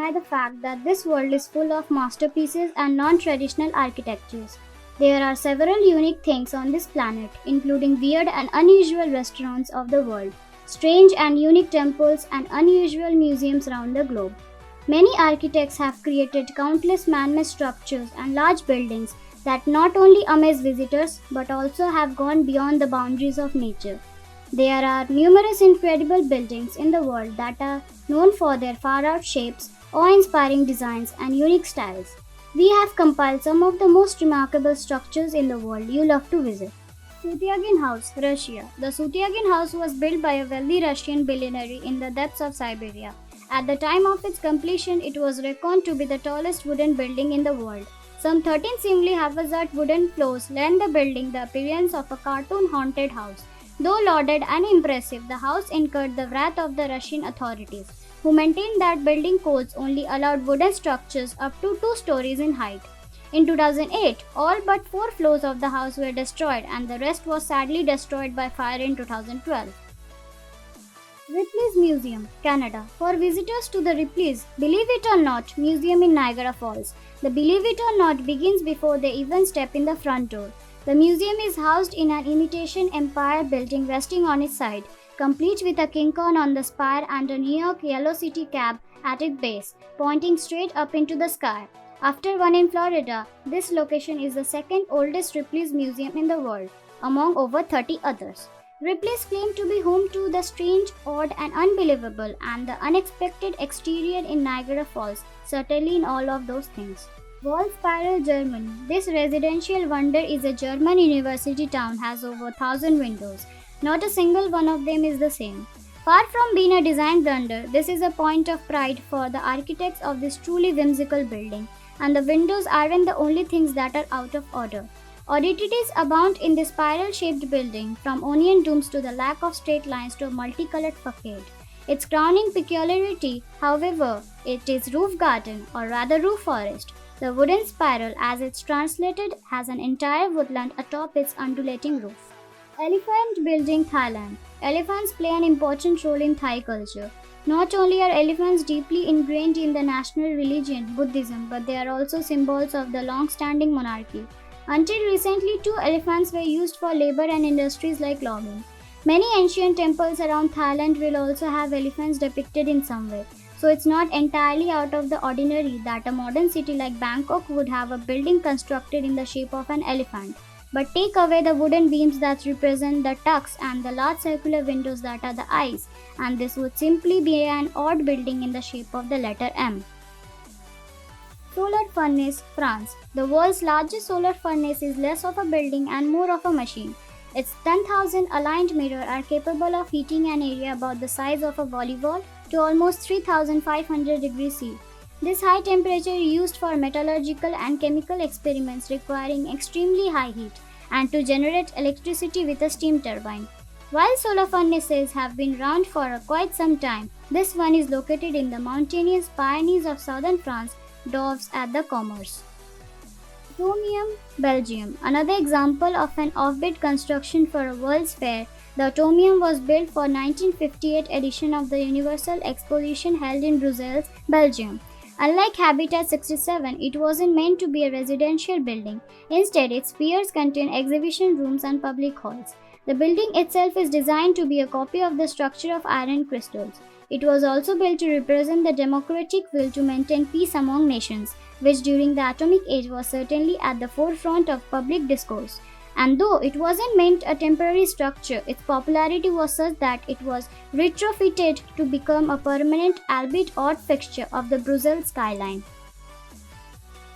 deny the fact that this world is full of masterpieces and non traditional architectures. There are several unique things on this planet, including weird and unusual restaurants of the world, strange and unique temples, and unusual museums around the globe. Many architects have created countless man made structures and large buildings that not only amaze visitors but also have gone beyond the boundaries of nature. There are numerous incredible buildings in the world that are known for their far out shapes, awe inspiring designs, and unique styles. We have compiled some of the most remarkable structures in the world you love to visit. Sutyagin House, Russia. The Sutyagin House was built by a wealthy Russian billionaire in the depths of Siberia. At the time of its completion, it was reckoned to be the tallest wooden building in the world. Some 13 seemingly haphazard wooden floors lend the building the appearance of a cartoon haunted house. Though lauded and impressive, the house incurred the wrath of the Russian authorities, who maintained that building codes only allowed wooden structures up to 2 stories in height. In 2008, all but 4 floors of the house were destroyed and the rest was sadly destroyed by fire in 2012. Ripley's Museum, Canada. For visitors to the Ripley's Believe It or Not Museum in Niagara Falls, the Believe It or Not begins before they even step in the front door. The museum is housed in an imitation empire building resting on its side, complete with a king kong on the spire and a New York Yellow City cab at its base, pointing straight up into the sky. After one in Florida, this location is the second oldest Ripley's Museum in the world, among over 30 others. Ripley's claim to be home to the strange, odd, and unbelievable, and the unexpected exterior in Niagara Falls, certainly in all of those things. Wolfsbarrel, Germany. This residential wonder is a German university town has over 1,000 windows. Not a single one of them is the same. Far from being a design blunder, this is a point of pride for the architects of this truly whimsical building, and the windows aren't the only things that are out of order. Oddities abound in this spiral-shaped building, from onion domes to the lack of straight lines to a multicolored facade. Its crowning peculiarity, however, it is roof garden, or rather roof forest. The wooden spiral, as it's translated, has an entire woodland atop its undulating roof. Elephant Building, Thailand. Elephants play an important role in Thai culture. Not only are elephants deeply ingrained in the national religion, Buddhism, but they are also symbols of the long-standing monarchy. Until recently, 2 elephants were used for labor and industries like logging. Many ancient temples around Thailand will also have elephants depicted in some way. So it's not entirely out of the ordinary that a modern city like Bangkok would have a building constructed in the shape of an elephant. But take away the wooden beams that represent the tucks and the large circular windows that are the eyes, and this would simply be an odd building in the shape of the letter M. Solar Furnace, France. The world's largest solar furnace is less of a building and more of a machine. Its 10,000 aligned mirrors are capable of heating an area about the size of a volleyball to almost 3,500 degrees C. This high temperature is used for metallurgical and chemical experiments requiring extremely high heat and to generate electricity with a steam turbine. While solar furnaces have been around for quite some time, this one is located in the mountainous Pyrenees of southern France, Doves at the Commerce. Atomium, Belgium. Another example of an offbeat construction for a World's Fair, the Atomium was built for 1958 edition of the Universal Exposition held in Brussels, Belgium. Unlike Habitat 67, it wasn't meant to be a residential building. Instead, its piers contain exhibition rooms and public halls. The building itself is designed to be a copy of the structure of iron crystals. It was also built to represent the democratic will to maintain peace among nations, which during the atomic age was certainly at the forefront of public discourse. And though it wasn't meant a temporary structure, its popularity was such that it was retrofitted to become a permanent, albeit odd fixture of the Brussels skyline.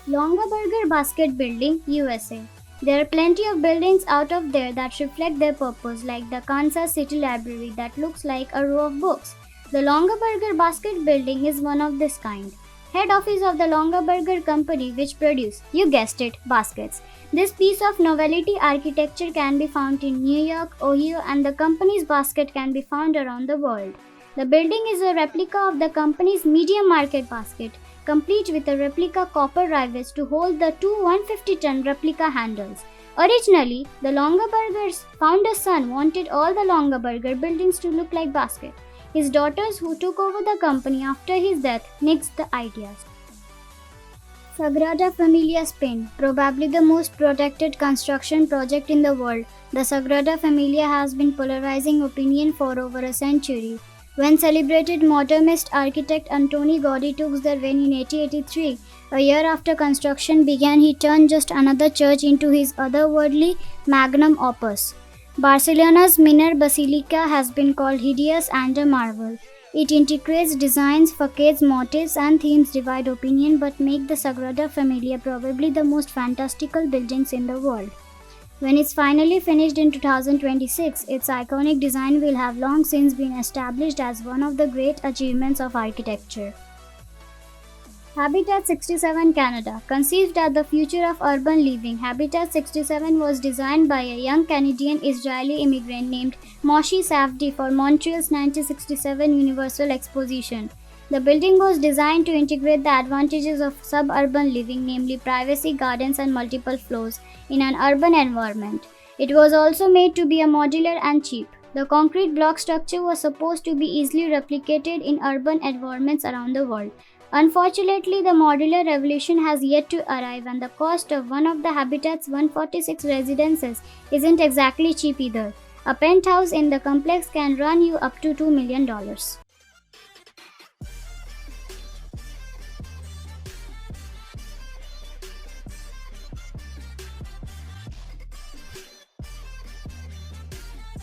Longaberger Basket Building, USA. There are plenty of buildings out of there that reflect their purpose, like the Kansas City Library that looks like a row of books. The Longaberger Basket Building is one of this kind. Head office of the Longaberger Company, which produce, you guessed it, baskets. This piece of novelty architecture can be found in New York, Ohio, and the company's basket can be found around the world. The building is a replica of the company's medium market basket, complete with a replica copper rivets to hold the two 150-ton replica handles. Originally, the Longaberger's founder's son wanted all the Longaberger buildings to look like baskets. His daughters, who took over the company after his death, nixed the ideas. Sagrada Familia, Spain, probably the most protected construction project in the world. The Sagrada Familia has been polarizing opinion for over a century. When celebrated modernist architect Antoni Gaudí took the reign in 1883, a year after construction began, he turned just another church into his otherworldly magnum opus. Barcelona's Miner Basilica has been called hideous and a marvel. It integrates designs, facades, motifs, and themes divide opinion but make the Sagrada Familia probably the most fantastical buildings in the world. When it's finally finished in 2026, its iconic design will have long since been established as one of the great achievements of architecture. Habitat 67 Canada. Conceived as the future of urban living, Habitat 67 was designed by a young Canadian-Israeli immigrant named Moshe Safdie for Montreal's 1967 Universal Exposition. The building was designed to integrate the advantages of suburban living, namely privacy, gardens, and multiple floors, in an urban environment. It was also made to be a modular and cheap. The concrete block structure was supposed to be easily replicated in urban environments around the world. Unfortunately, the modular revolution has yet to arrive, and the cost of one of the Habitat's 146 residences isn't exactly cheap either. A penthouse in the complex can run you up to $2 million.